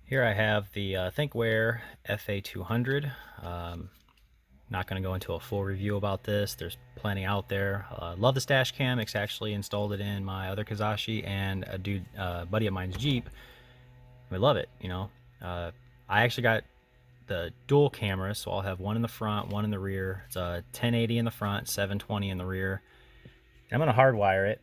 Here I have the Thinkware FA200. Not going to go into a full review about this. There's plenty out there. Love the dash cam. It's actually installed it in my other Kizashi and a buddy of mine's Jeep. We love it, you know. I actually got the dual cameras, so I'll have one in the front, one in the rear. It's a 1080 in the front, 720 in the rear. I'm going to hardwire it,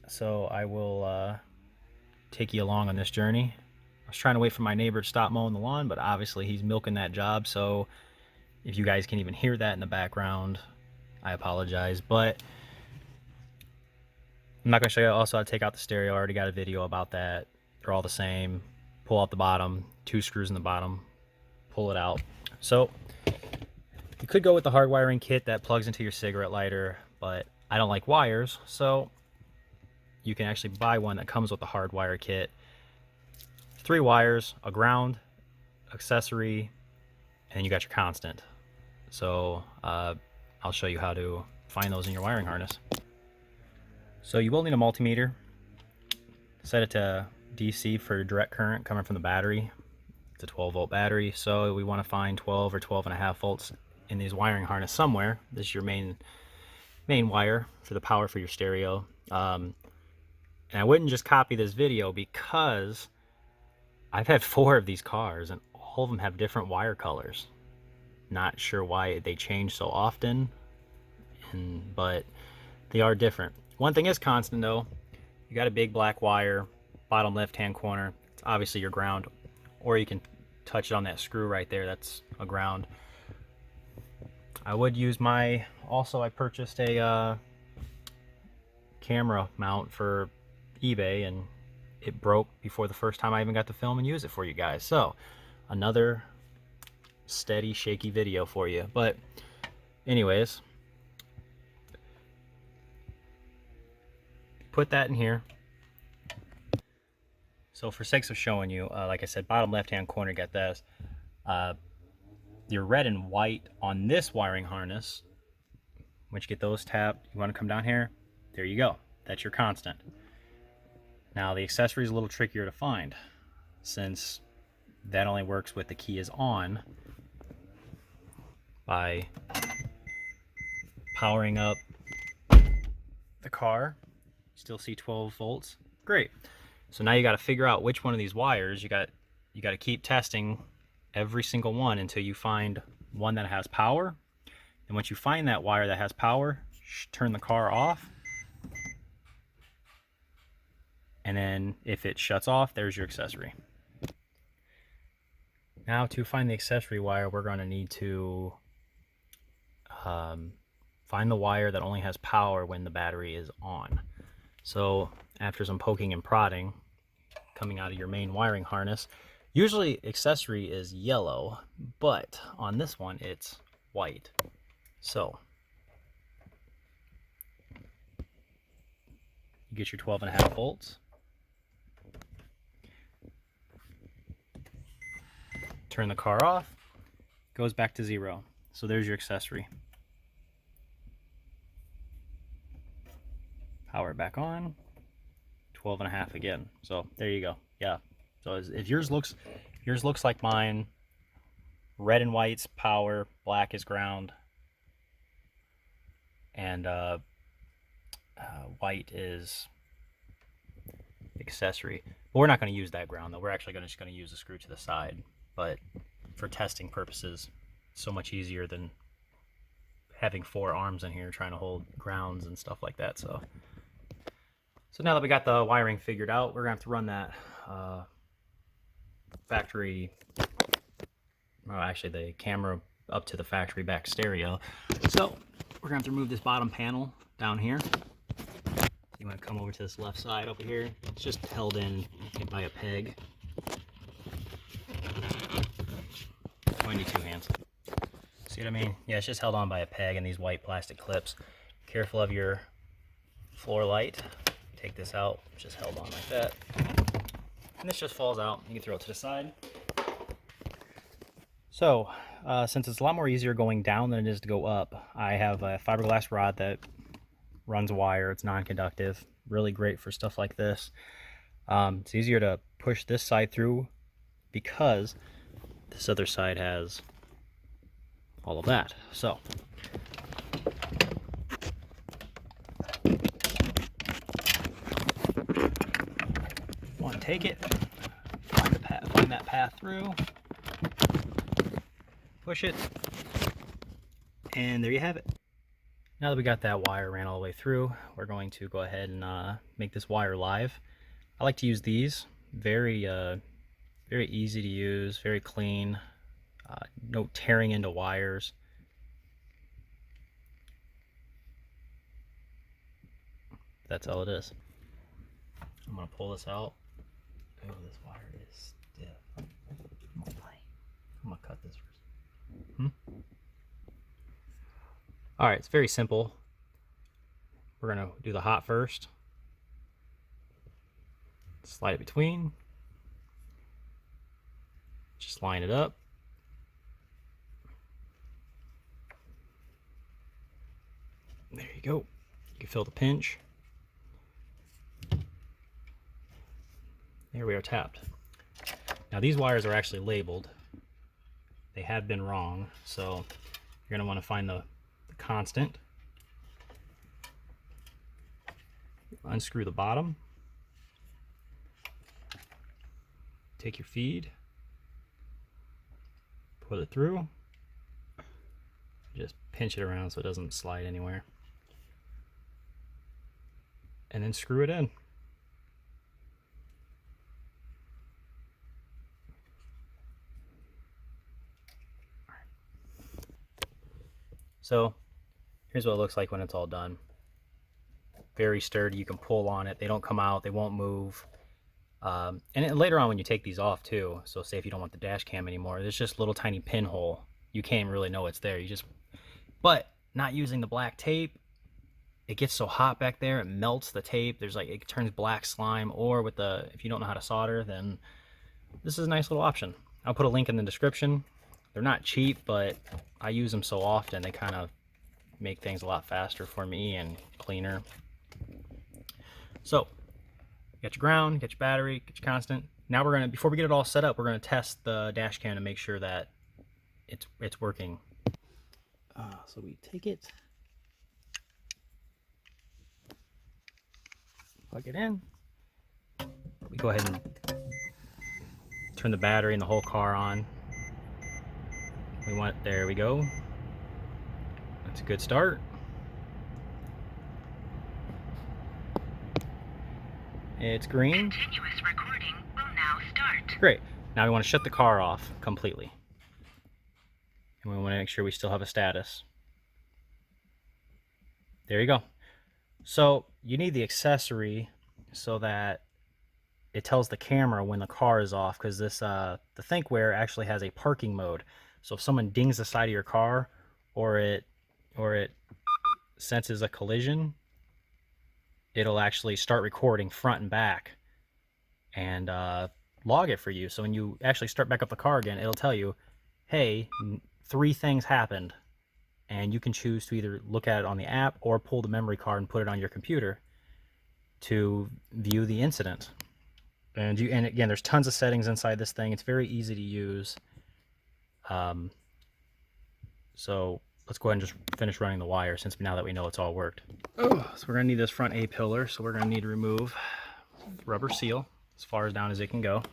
so I will take you along on this journey. I was trying to wait for my neighbor to stop mowing the lawn, but obviously he's milking that job, so if you guys can even hear that in the background, I apologize. But I'm not going to show you also how to take out the stereo. I already got a video about that. They're all the same. Pull out the bottom, 2 screws in the bottom, pull it out. So you could go with the hard wiring kit that plugs into your cigarette lighter, but I don't like wires, so you can actually buy one that comes with the hard wire kit. 3 wires, a ground, accessory, and you got your constant. So I'll show you how to find those in your wiring harness. So you will need a multimeter. Set it to DC for direct current coming from the battery. It's a 12-volt battery, so we want to find 12 or 12.5 volts in these wiring harness somewhere. This is your main wire for the power for your stereo. And I wouldn't just copy this video because I've had 4 of these cars and all of them have different wire colors. Not sure why they change so often, but they are different. One thing is constant though. You got a big black wire, bottom left-hand corner. It's obviously your ground, or you can touch it on that screw right there. That's a ground. I would use I purchased a camera mount for eBay, and it broke before the first time I even got to film and use it for you guys. So another steady shaky video for you. But anyways, put that in here. So for sakes of showing you, like I said, bottom left hand corner, get this. Your red and white on this wiring harness. Once you get those tapped, you want to come down here. There you go. That's your constant. Now the accessory is a little trickier to find, since that only works with the key is on. By powering up the car, you still see 12 volts. Great. So now you got to figure out which one of these wires. You got to keep testing every single one until you find one that has power. And once you find that wire that has power, turn the car off. And then if it shuts off, there's your accessory. Now to find the accessory wire, we're going to need to find the wire that only has power when the battery is on. So after some poking and prodding, coming out of your main wiring harness, usually accessory is yellow, but on this one it's white. So you get your 12.5 volts. Turn the car off, goes back to 0. So there's your accessory. Power back on, 12.5 again. So there you go. Yeah. So if yours looks like mine, red and white's power, black is ground, and white is accessory. But we're not going to use that ground though. We're actually just going to use the screw to the side. But for testing purposes, it's so much easier than having 4 arms in here trying to hold grounds and stuff like that. So now that we got the wiring figured out, we're going to have to run that the camera up to the factory back stereo. So we're going to have to remove this bottom panel down here. You want to come over to this left side over here. It's just held in by a peg. I need 2 hands. See what I mean? Yeah, it's just held on by a peg and these white plastic clips. Careful of your floor light. Take this out, it's just held on like that. And this just falls out. You can throw it to the side. So, since it's a lot more easier going down than it is to go up, I have a fiberglass rod that runs wire. It's non-conductive. Really great for stuff like this. It's easier to push this side through because this other side has all of that. So want to take it, find that path through, push it, and there you have it. Now that we got that wire ran all the way through, we're going to go ahead and make this wire live. I like to use these. Very easy to use, very clean, no tearing into wires. That's all it is. I'm gonna pull this out. Oh, this wire is stiff. I'm gonna cut this first. All right, it's very simple. We're gonna do the hot first. Slide it between. Just line it up. There you go. You can feel the pinch. There we are, tapped. Now these wires are actually labeled. They have been wrong, so you're gonna want to find the constant. Unscrew the bottom. Take your feed. Put it through. Just pinch it around so it doesn't slide anywhere. And then screw it in. So here's what it looks like when it's all done. Very sturdy, you can pull on it. They don't come out, they won't move. And later on when you take these off too, so say if you don't want the dash cam anymore, there's just a little tiny pinhole. You can't really know it's there. But not using the black tape, it gets so hot back there, it melts the tape. There's like, it turns black slime, or if you don't know how to solder, then this is a nice little option. I'll put a link in the description. They're not cheap, but I use them so often, they kind of make things a lot faster for me and cleaner. So, get your ground, get your battery, get your constant. Now we're gonna, before we get it all set up, we're gonna test the dash cam to make sure that it's working. So we take it, plug it in. We go ahead and turn the battery and the whole car on. There we go. That's a good start. It's green. Continuous recording will now start. Great. Now we want to shut the car off completely. And we want to make sure we still have a status. There you go. So you need the accessory so that it tells the camera when the car is off, because this the thinkware actually has a parking mode. So if someone dings the side of your car, or it senses a collision, it'll actually start recording front and back and log it for you. So when you actually start back up the car again, it'll tell you, hey, 3 things happened, and you can choose to either look at it on the app or pull the memory card and put it on your computer to view the incident. And again, there's tons of settings inside this thing. It's very easy to use. So let's go ahead and just finish running the wire, since now that we know it's all worked. So we're gonna need this front A pillar, so we're gonna need to remove the rubber seal as far as down as it can go.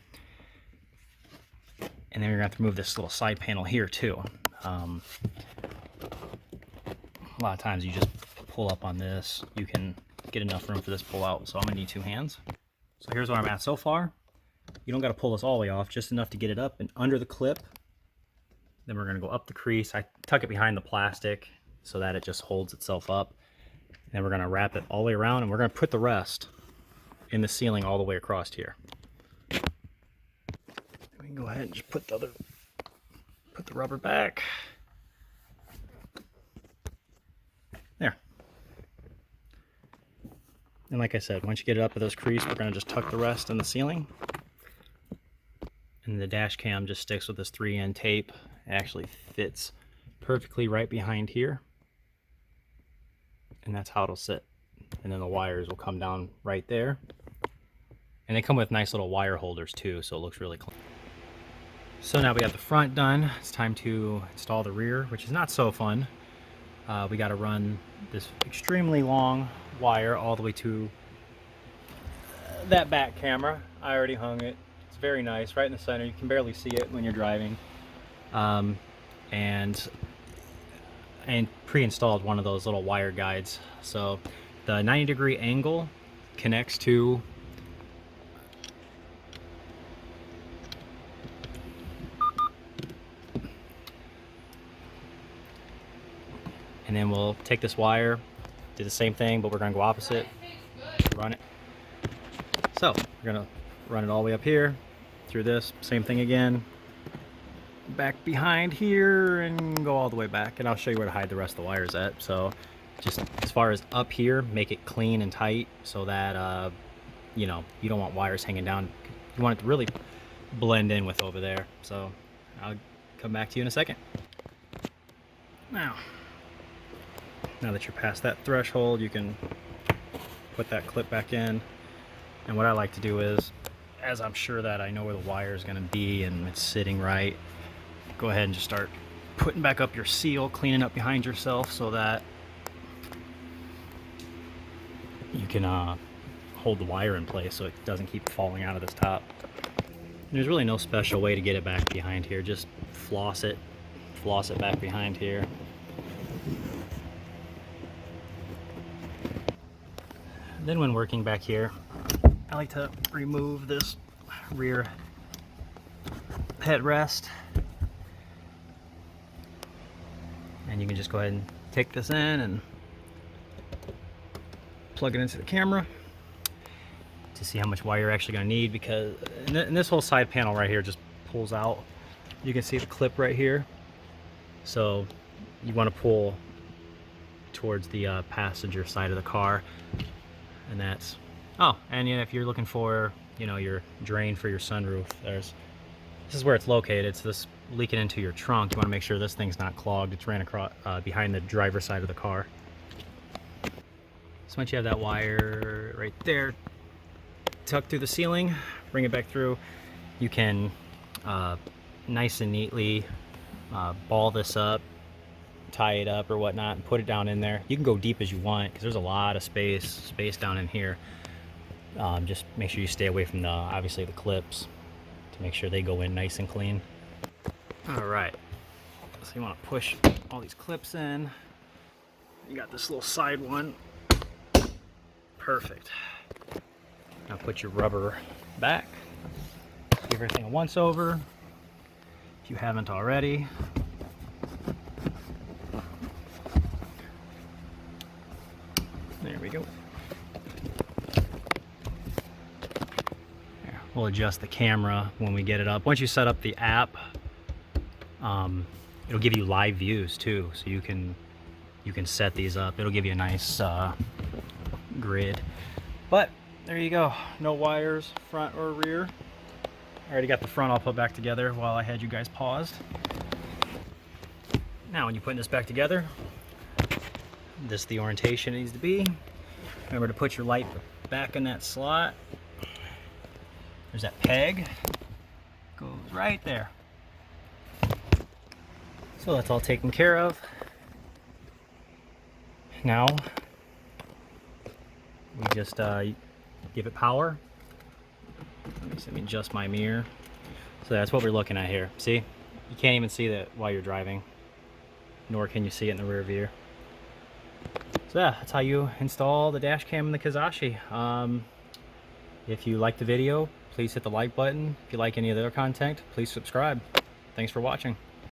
And then we're gonna have to remove this little side panel here too. A lot of times you just pull up on this, you can get enough room for this pull out, so I'm gonna need 2 hands. So here's where I'm at so far. You don't gotta pull this all the way off, just enough to get it up and under the clip. Then we're gonna go up the crease. I tuck it behind the plastic so that it just holds itself up. Then we're gonna wrap it all the way around, and we're gonna put the rest in the ceiling all the way across here. We can go ahead and just put the rubber back. There. And like I said, once you get it up to those crease, we're gonna just tuck the rest in the ceiling. And the dash cam just sticks with this 3N tape. It actually fits perfectly right behind here. And that's how it'll sit. And then the wires will come down right there. And they come with nice little wire holders too, so it looks really clean. So now we got the front done. It's time to install the rear, which is not so fun. We got to run this extremely long wire all the way to that back camera. I already hung it. It's very nice, right in the center. You can barely see it when you're driving. And pre-installed one of those little wire guides. So the 90-degree angle connects to and then we'll take this wire, do the same thing, but we're gonna go opposite, run it. So we're gonna run it all the way up here, through this, same thing again, back behind here and go all the way back, and I'll show you where to hide the rest of the wires at. So just as far as up here, make it clean and tight so that you know, you don't want wires hanging down. You want it to really blend in with over there. So I'll come back to you in a second. Now that you're past that threshold, you can put that clip back in. And what I like to do is, as I'm sure that I know where the wire is going to be and it's sitting right, go ahead and just start putting back up your seal, cleaning up behind yourself so that you can hold the wire in place so it doesn't keep falling out of this top. There's really no special way to get it back behind here. Just floss it back behind here. Then when working back here, I like to remove this rear headrest. And you can just go ahead and take this in and plug it into the camera to see how much wire you're actually going to need, because and this whole side panel right here just pulls out. You can see the clip right here. So you want to pull towards the passenger side of the car. And that's, and you know, if you're looking for, you know, your drain for your sunroof, this is where it's located. It's this leaking into your trunk. You want to make sure this thing's not clogged. It's ran across behind the driver's side of the car. So once you have that wire right there tucked through the ceiling, bring it back through, you can nice and neatly ball this up, tie it up or whatnot, and put it down in there. You can go deep as you want because there's a lot of space down in here. Just make sure you stay away from obviously the clips to make sure they go in nice and clean. All right, so you want to push all these clips in. You got this little side one. Perfect. Now put your rubber back. Give everything a once over if you haven't already. There we go. There. We'll adjust the camera when we get it up. Once you set up the app, it'll give you live views too, so you can set these up. It'll give you a nice grid. But there you go. No wires, front or rear. I already got the front all put back together while I had you guys paused. Now when you're putting this back together, this is the orientation it needs to be. Remember to put your light back in that slot. There's that peg. Goes right there. So that's all taken care of. Now we just give it power. Let me adjust my mirror. So that's what we're looking at here. See? You can't even see that while you're driving, nor can you see it in the rear view. So yeah, that's how you install the dash cam in the Kizashi. If you like the video, please hit the like button. If you like any of the other content, please subscribe. Thanks for watching.